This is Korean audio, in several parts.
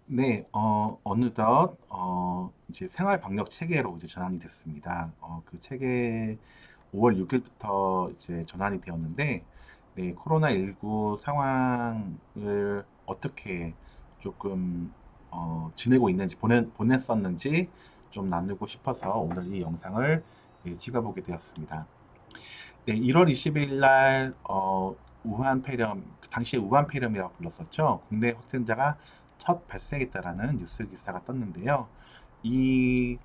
네, 어느덧, 이제 생활 방역 체계로 이제 전환이 됐습니다. 그 체계 5월 6일부터 이제 전환이 되었는데, 네, 코로나19 상황을 어떻게 조금, 지내고 있는지, 보냈었는지 좀 나누고 싶어서 오늘 이 영상을 예, 찍어보게 되었습니다. 네, 1월 20일 날, 우한 폐렴, 그 당시에 우한 폐렴이라고 불렀었죠. 국내 확진자가 첫 발생했다라는 뉴스 기사가 떴는데요. 이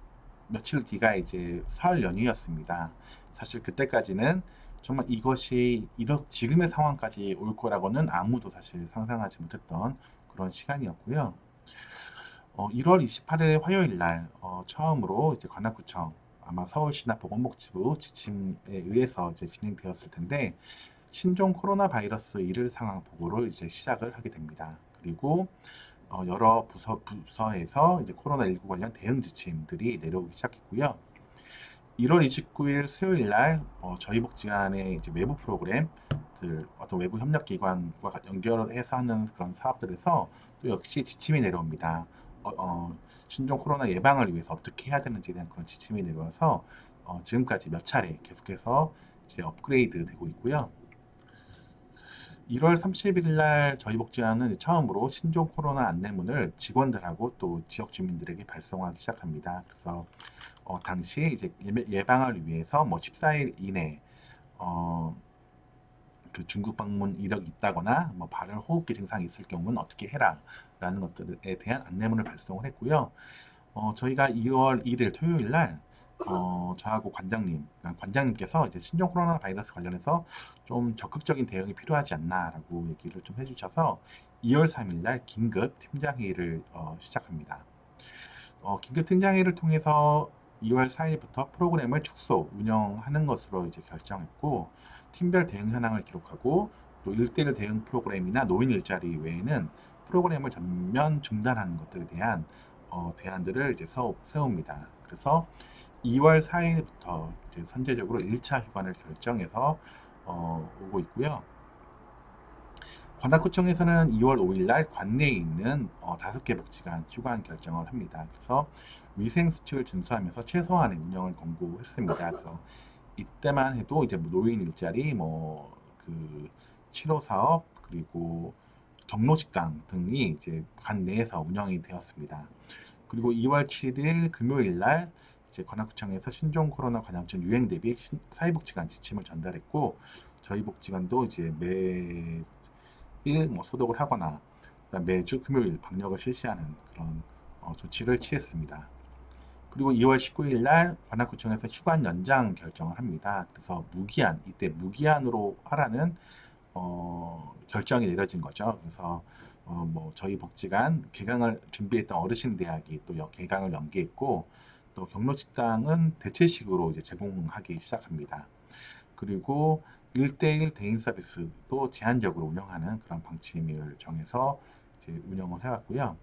며칠 뒤가 이제 설 연휴였습니다. 사실 그때까지는 정말 이것이 지금의 상황까지 올 거라고는 아무도 사실 상상하지 못했던 그런 시간이었고요. 1월 28일 화요일 날 처음으로 이제 관악구청 아마 서울시나 보건복지부 지침에 의해서 이제 진행되었을 텐데 신종 코로나 바이러스 일일 상황 보고를 이제 시작을 하게 됩니다. 그리고 여러 부서에서 이제 코로나19 관련 대응 지침들이 내려오기 시작했고요. 1월 29일 수요일 날 저희 복지관의 이제 외부 프로그램들 어떤 외부 협력기관과 연결해서 하는 그런 사업들에서 또 역시 지침이 내려옵니다. 신종 코로나 예방을 위해서 어떻게 해야 되는지에 대한 그런 지침이 내려와서 지금까지 몇 차례 계속해서 이제 업그레이드 되고 있고요. 1월 30일 날 저희 복지관은 처음으로 신종 코로나 안내문을 직원들하고 또 지역 주민들에게 발송하기 시작합니다. 그래서 당시 이제 예방을 위해서 뭐 14일 이내 어, 그 중국 방문 이력이 있다거나 뭐 발열 호흡기 증상이 있을 경우는 어떻게 해라라는 것들에 대한 안내문을 발송을 했고요. 저희가 2월 1일 토요일 날 저하고 관장님께서 이제 신종 코로나 바이러스 관련해서 좀 적극적인 대응이 필요하지 않나라고 얘기를 좀 해주셔서 2월 3일 날 긴급 팀장회의를 시작합니다. 긴급 팀장회의를 통해서 2월 4일부터 프로그램을 축소, 운영하는 것으로 이제 결정했고, 팀별 대응 현황을 기록하고, 또 1대1 대응 프로그램이나 노인 일자리 외에는 프로그램을 전면 중단하는 것들에 대한 대안들을 이제 세웁니다. 그래서 2월 4일부터 이제 선제적으로 1차 휴관을 결정해서 오고 있고요. 관악구청에서는 2월 5일 날 관내에 있는 5개 복지관 휴관 결정을 합니다. 그래서 위생 수칙을 준수하면서 최소한의 운영을 권고했습니다. 그래서 이때만 해도 이제 뭐 노인 일자리, 뭐 그 치료 사업 그리고 경로 식당 등이 이제 관 내에서 운영이 되었습니다. 그리고 2월 7일 금요일 날 이제 관악구청에서 신종 코로나 감염증 유행 대비 사회복지관 지침을 전달했고 저희 복지관도 이제 매일 뭐 소독을 하거나 매주 금요일 방역을 실시하는 그런 조치를 취했습니다. 그리고 2월 19일 날 관악구청에서 휴관 연장 결정을 합니다. 그래서 이때 무기한으로 하라는 결정이 내려진 거죠. 그래서 뭐 저희 복지관 개강을 준비했던 어르신 대학이 또 개강을 연기했고 또 경로식당은 대체식으로 이제 제공하기 시작합니다. 그리고 1대1 대인 서비스도 제한적으로 운영하는 그런 방침을 정해서 이제 운영을 해왔고요.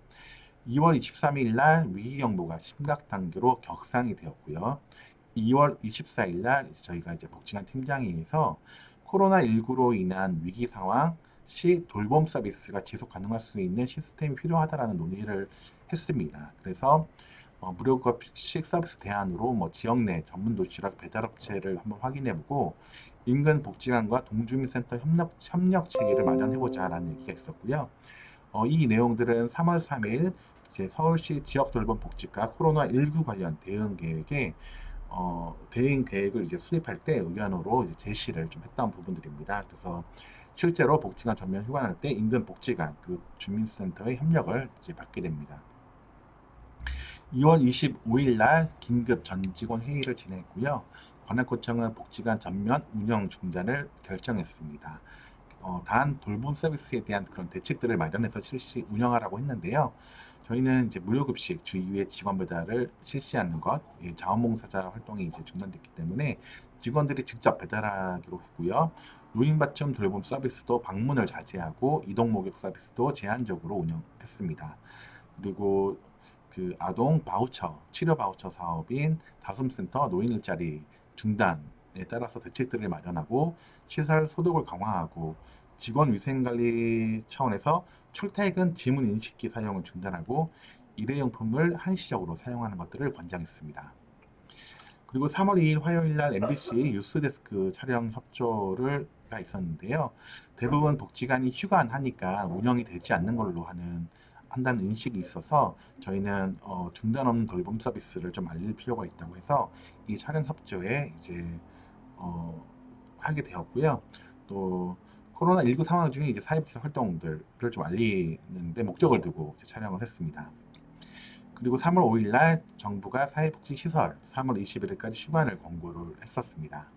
2월 23일 날 위기경보가 심각 단계로 격상이 되었고요. 2월 24일 날 저희가 이제 복지관 팀장회의에서 코로나19로 인한 위기 상황 시 돌봄 서비스가 지속 가능할 수 있는 시스템이 필요하다라는 논의를 했습니다. 그래서 무료 급식 서비스 대안으로 뭐 지역 내 전문 도시락 배달업체를 한번 확인해보고 인근 복지관과 동주민센터 협력 체계를 마련해보자라는 얘기가 있었고요. 이 내용들은 3월 3일 이제 서울시 지역 돌봄 복지과 코로나19 관련 대응 계획을 이제 수립할 때 의견으로 이제 제시를 좀 했던 부분들입니다. 그래서 실제로 복지관 전면 휴관할 때 인근 복지관 그 주민센터의 협력을 이제 받게 됩니다. 2월 25일 날 긴급 전 직원 회의를 진행했고요. 관악구청은 복지관 전면 운영 중단을 결정했습니다. 단 돌봄 서비스에 대한 그런 대책들을 마련해서 운영하라고 했는데요. 저희는 이제 무료급식 주 2회 직원 배달을 실시하는 것, 자원봉사자 활동이 이제 중단됐기 때문에 직원들이 직접 배달하기로 했고요. 노인받침 돌봄 서비스도 방문을 자제하고 이동 목욕 서비스도 제한적으로 운영했습니다. 그리고 그 아동 바우처, 치료 바우처 사업인 다솜센터 노인 일자리 중단에 따라서 대책들을 마련하고 시설 소독을 강화하고 직원 위생 관리 차원에서 출퇴근 지문 인식기 사용을 중단하고 일회용품을 한시적으로 사용하는 것들을 권장했습니다. 그리고 3월 2일 화요일 날 MBC 뉴스데스크 촬영 협조가 있었는데요. 대부분 복지관이 휴관하니까 운영이 되지 않는 걸로 한다는 인식이 있어서 저희는 중단 없는 돌봄 서비스를 좀 알릴 필요가 있다고 해서 이 촬영 협조에 이제 어, 하게 되었고요. 또 코로나19 상황 중에 이제 사회복지 활동들을 좀 알리는 데 목적을 두고 이제 촬영을 했습니다. 그리고 3월 5일 날 정부가 사회복지시설 3월 21일까지 휴관을 권고를 했었습니다.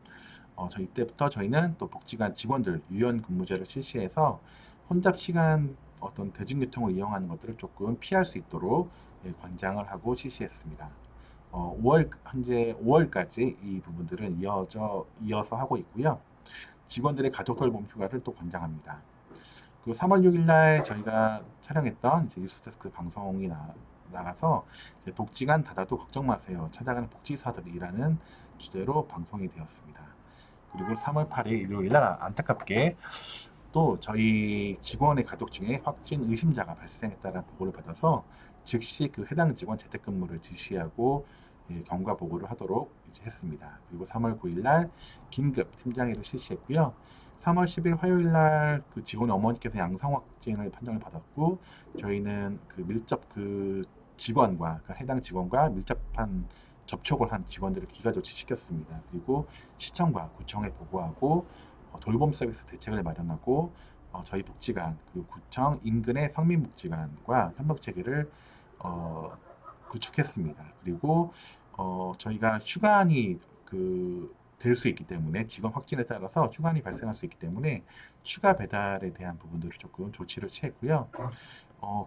저희 때부터 저희는 또 복지관 직원들 유연 근무제를 실시해서 혼잡 시간 어떤 대중교통을 이용하는 것들을 조금 피할 수 있도록 권장을 하고 실시했습니다. 5월 현재 5월까지 이 부분들은 이어서 하고 있고요. 직원들의 가족 돌봄 휴가를 또 권장합니다. 그 3월 6일 날 저희가 촬영했던 이제 뉴스데스크 방송이 나가서 이제 복지관 닫아도 걱정 마세요. 찾아가는 복지사들이라는 주제로 방송이 되었습니다. 그리고 3월 8일 일요일 날 안타깝게 또 저희 직원의 가족 중에 확진 의심자가 발생했다는 보고를 받아서 즉시 그 해당 직원 재택근무를 지시하고 경과 보고를 하도록 이제 했습니다. 그리고 3월 9일 날 긴급 팀장회를 실시했고요. 3월 10일 화요일 날 그 직원의 어머니께서 양성 확진을 판정을 받았고 저희는 그 직원과 그 해당 직원과 밀접한 접촉을 한 직원들을 기가 조치시켰습니다. 그리고 시청과 구청에 보고하고 돌봄 서비스 대책을 마련하고 저희 복지관 그리고 구청 인근의 성민복지관과 협력 체계를 구축했습니다. 그리고 저희가 휴관이 될 수 있기 때문에 직원 확진에 따라서 휴관이 발생할 수 있기 때문에 추가 배달에 대한 부분들을 조금 조치를 취했고요.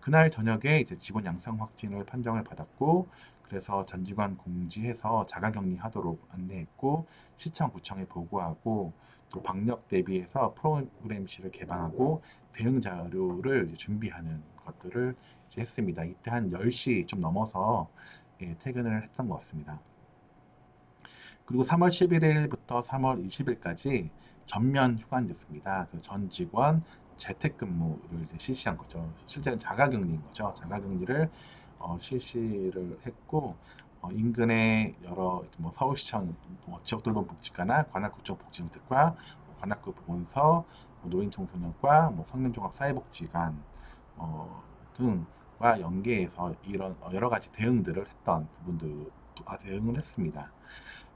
그날 저녁에 이제 직원 양성 확진을 판정을 받았고 그래서 전 직원 공지해서 자가격리하도록 안내했고 시청 구청에 보고하고 또 방역 대비해서 프로그램실을 개방하고 대응 자료를 이제 준비하는 것들을 이제 했습니다. 이때 한 10시 좀 넘어서 퇴근을 했던 것 같습니다. 그리고 3월 11일부터 3월 20일까지 전면 휴관됐습니다. 그 전 직원 재택근무를 이제 실시한 거죠. 실제는 자가격리인 거죠. 자가격리를 실시를 했고 인근의 여러 뭐 서울시청 지역돌봄복지과나 관악구청 복지정책과 관악구 보건소, 노인청소년과 성년종합사회복지관 등과 연계해서 이런 여러 가지 대응들을 했던 대응을 했습니다.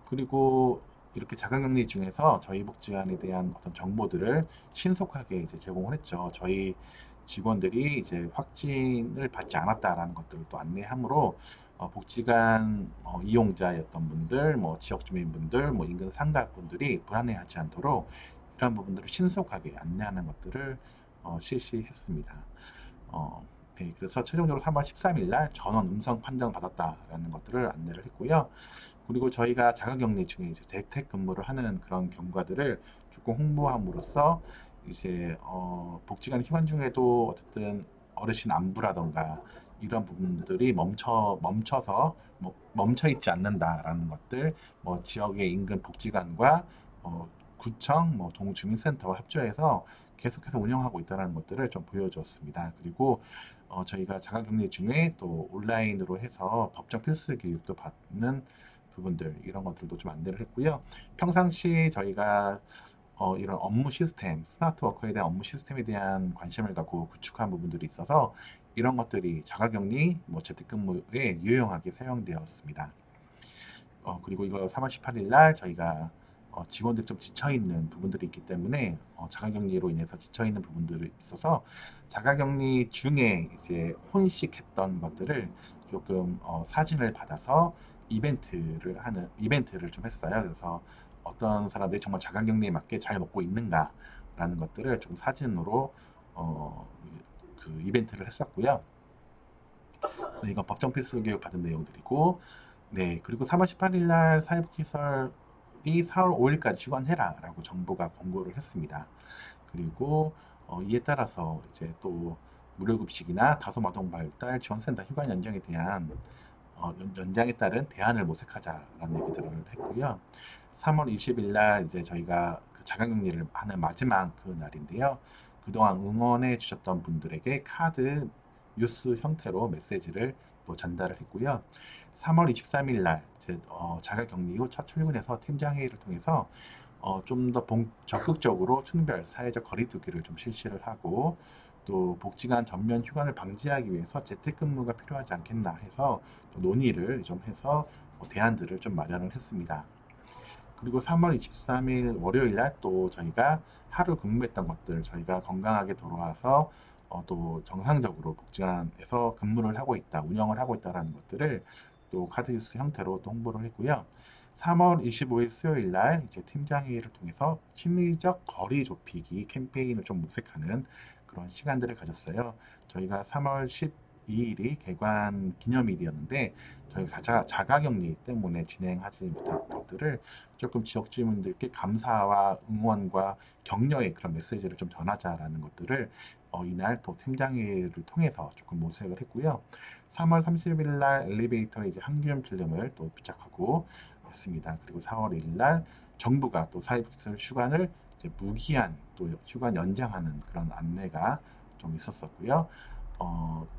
그리고 이렇게 자가격리 중에서 저희 복지관에 대한 어떤 정보들을 신속하게 이제 제공을 했죠. 저희 직원들이 이제 확진을 받지 않았다라는 것들을 또 안내함으로 복지관 이용자였던 분들, 지역 주민분들, 인근 상가분들이 불안해하지 않도록 이러한 부분들을 신속하게 안내하는 것들을 실시했습니다. 네, 그래서 최종적으로 3월 13일 날 전원 음성 판정 받았다라는 것들을 안내를 했고요. 그리고 저희가 자가격리 중에 이제 재택근무를 하는 그런 경과들을 조금 홍보함으로써 이제 복지관 휴관 중에도 어쨌든 어르신 안부라던가 이런 부분들이 멈춰서 멈춰 있지 않는다라는 것들, 지역의 인근 복지관과 구청, 동주민센터와 협조해서 계속해서 운영하고 있다는 것들을 좀 보여주었습니다. 그리고 저희가 자가격리 중에 또 온라인으로 해서 법정 필수 교육도 받는 부분들 이런 것들도 좀 안내를 했고요. 평상시 저희가 이런 업무 시스템, 스마트 워커에 대한 업무 시스템에 대한 관심을 갖고 구축한 부분들이 있어서 이런 것들이 자가격리, 재택근무에 유용하게 사용되었습니다. 그리고 이거 3월 18일 날 저희가 직원들이 좀 지쳐있는 부분들이 있기 때문에 자가격리로 인해서 지쳐있는 부분들이 있어서 자가격리 중에 이제 혼식했던 것들을 조금 사진을 받아서 이벤트를 좀 했어요. 그래서 어떤 사람들이 정말 자가격리에 맞게 잘 먹고 있는가라는 것들을 좀 사진으로 그 이벤트를 했었고요. 네, 이건 법정 필수 교육 받은 내용들이고, 네, 그리고 3월 18일 날 사회복지시설이 4월 5일까지 휴관해라라고 정부가 권고를 했습니다. 그리고 이에 따라서 이제 또 무료급식이나 다소마동발달 지원센터 휴관 연장에 대한 연장에 따른 대안을 모색하자라는 얘기들을 했고요. 3월 20일 날 이제 저희가 그 자가격리를 하는 마지막 그 날인데요. 그동안 응원해 주셨던 분들에게 카드 뉴스 형태로 메시지를 또 전달을 했고요. 3월 23일 날 자가격리 후 첫 출근해서 팀장 회의를 통해서 좀 더 적극적으로 층별 사회적 거리두기를 좀 실시를 하고 또 복지관 전면 휴관을 방지하기 위해서 재택근무가 필요하지 않겠나 해서 또 논의를 좀 해서 대안들을 좀 마련을 했습니다. 그리고 3월 23일 월요일 날 또 저희가 하루 근무했던 것들 저희가 건강하게 돌아와서 또 정상적으로 복지관에서 근무를 하고 있다, 운영을 하고 있다라는 것들을 또 카드뉴스 형태로 또 홍보를 했고요. 3월 25일 수요일 날 이제 팀장 회의를 통해서 심리적 거리 좁히기 캠페인을 좀 모색하는 그런 시간들을 가졌어요. 저희가 3월 12일이 개관 기념일이었는데 저희가 자가격리 때문에 진행하지 못한 것들을 조금 지역 주민들께 감사와 응원과 격려의 그런 메시지를 좀 전하자라는 것들을 이날 또 팀장회의를 통해서 조금 모색을 했고요. 3월 30일 날 엘리베이터에 이제 항균 필름을 또 부착하고 했습니다. 그리고 4월 1일 날 정부가 또 사회복지시설 휴관을 이제 무기한 또 휴관 연장하는 그런 안내가 좀 있었었고요.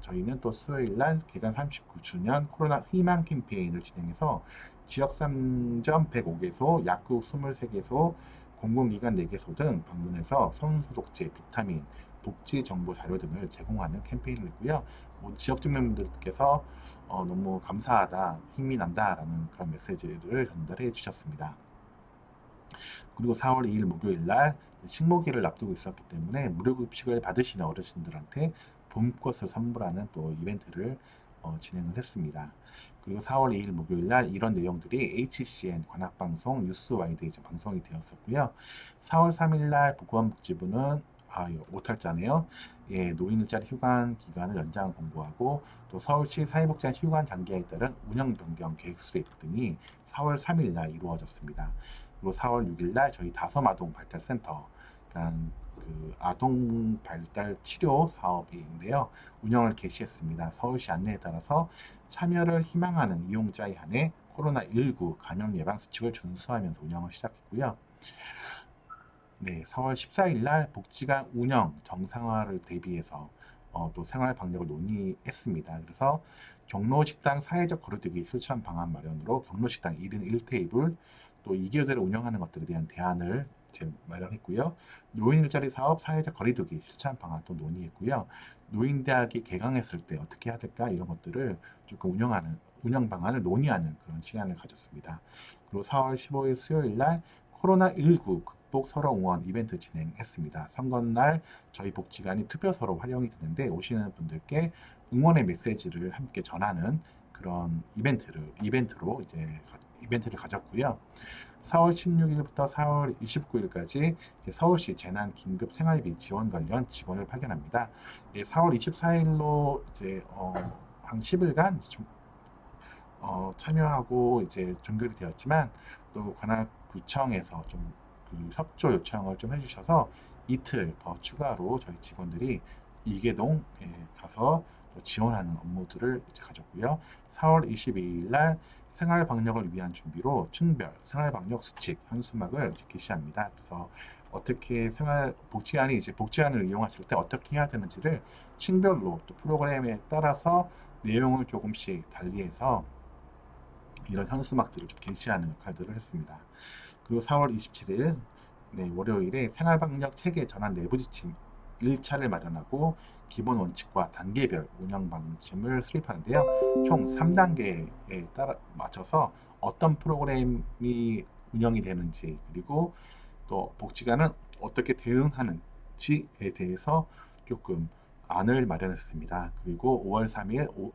저희는 또 수요일 날 개관 39주년 코로나 희망 캠페인을 진행해서 지역 상점 105개소, 약국 23개소, 공공기관 4개소 등 방문해서 손소독제, 비타민, 복지 정보 자료 등을 제공하는 캠페인을 했고요. 지역 주민분들께서 너무 감사하다, 힘이 난다라는 그런 메시지를 전달해 주셨습니다. 그리고 4월 2일 목요일 날 식모기를 앞두고 있었기 때문에 무료급식을 받으시는 어르신들한테 봄꽃을 선물하는 또 이벤트를 진행을 했습니다. 그리고 4월 2일 목요일 날 이런 내용들이 HCN 관악방송 뉴스와이드 이제 방송이 되었었고요. 4월 3일 날 보건복지부는 오탈자네요. 예, 노인 일자리 휴관 기간을 연장 공고하고 또 서울시 사회복지관 휴관 단계에 따른 운영 변경 계획 수립 등이 4월 3일 날 이루어졌습니다. 그리고 4월 6일 날 저희 다솜아동 발달센터, 그러니까 그 아동 발달 치료 사업인데요. 운영을 개시했습니다. 서울시 안내에 따라서 참여를 희망하는 이용자에 한해 코로나19 감염 예방 수칙을 준수하면서 운영을 시작했고요. 네, 4월 14일 날 복지관 운영 정상화를 대비해서 또 생활 방역을 논의했습니다. 그래서 경로식당 사회적 거리두기 실천 방안 마련으로 경로식당 1인 1테이블 또 2교대를 운영하는 것들에 대한 대안을 마련했고요. 노인 일자리 사업 사회적 거리두기 실천 방안 또 논의했고요. 노인대학이 개강했을 때 어떻게 해야 될까 이런 것들을 조금 운영 방안을 논의하는 그런 시간을 가졌습니다. 그리고 4월 15일 수요일 날 코로나19 극복 서로 응원 이벤트 진행했습니다. 선거날 저희 복지관이 투표소로 활용이 되는데 오시는 분들께 응원의 메시지를 함께 전하는 그런 이벤트로 이벤트를 가졌고요. 4월 16일부터 4월 29일까지 서울시 재난 긴급 생활비 지원 관련 직원을 파견합니다. 4월 24일로 한 10일간 참여하고 이제 종결이 되었지만 또 관악구청에서 좀 그 협조 요청을 좀 해주셔서 이틀 더 추가로 저희 직원들이 이계동에 가서 지원하는 업무들을 이제 가졌고요. 4월 22일 날 생활 방역을 위한 준비로 층별 생활 방역 수칙 현수막을 게시합니다. 그래서 어떻게 복지관이 이제 복지관을 이용하실 때 어떻게 해야 되는지를 층별로 또 프로그램에 따라서 내용을 조금씩 달리해서 이런 현수막들을 좀 게시하는 역할들을 했습니다. 그리고 4월 27일 월요일에 생활방역 체계 전환 내부 지침 1차를 마련하고 기본 원칙과 단계별 운영 방침을 수립하는데요. 총 3단계에 따라 맞춰서 어떤 프로그램이 운영이 되는지 그리고 또 복지관은 어떻게 대응하는지에 대해서 조금 안을 마련했습니다. 그리고 5월 3일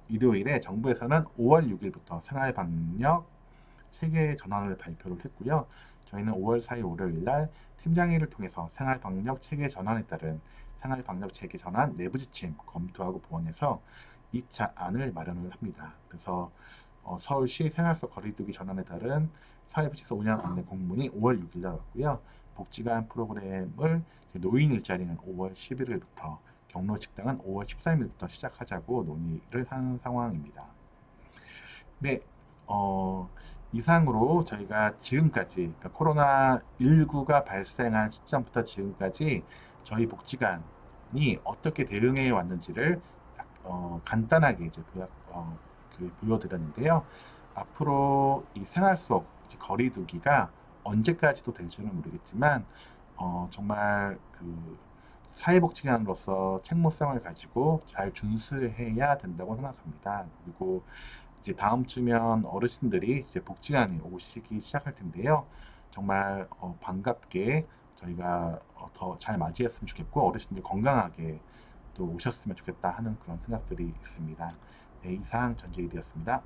일요일에 정부에서는 5월 6일부터 생활방역 체계 전환을 발표를 했고요. 저희는 5월 4일 월요일 날 팀장회의를 통해서 생활방역 체계 전환에 따른 생활방역 체계 전환 내부 지침 검토하고 보완해서 2차 안을 마련을 합니다. 그래서 서울시 생활 속 거리두기 전환에 따른 사회복지사 운영 안내 공문이 5월 6일 날 왔고요. 복지관 프로그램을 노인 일자리는 5월 11일부터 경로식당은 5월 13일부터 시작하자고 논의를 한 상황입니다. 네, 이상으로 저희가 지금까지, 그러니까 코로나19가 발생한 시점부터 지금까지 저희 복지관이 어떻게 대응해 왔는지를 간단하게 이제 보여드렸는데요. 앞으로 이 생활 속 이제 거리두기가 언제까지도 될지는 모르겠지만, 정말 그 사회복지관으로서 책무성을 가지고 잘 준수해야 된다고 생각합니다. 그리고 이제 다음 주면 어르신들이 이제 복지관에 오시기 시작할 텐데요. 정말 반갑게 저희가 더 잘 맞이했으면 좋겠고, 어르신들 건강하게 또 오셨으면 좋겠다 하는 그런 생각들이 있습니다. 네, 이상 전재일이었습니다.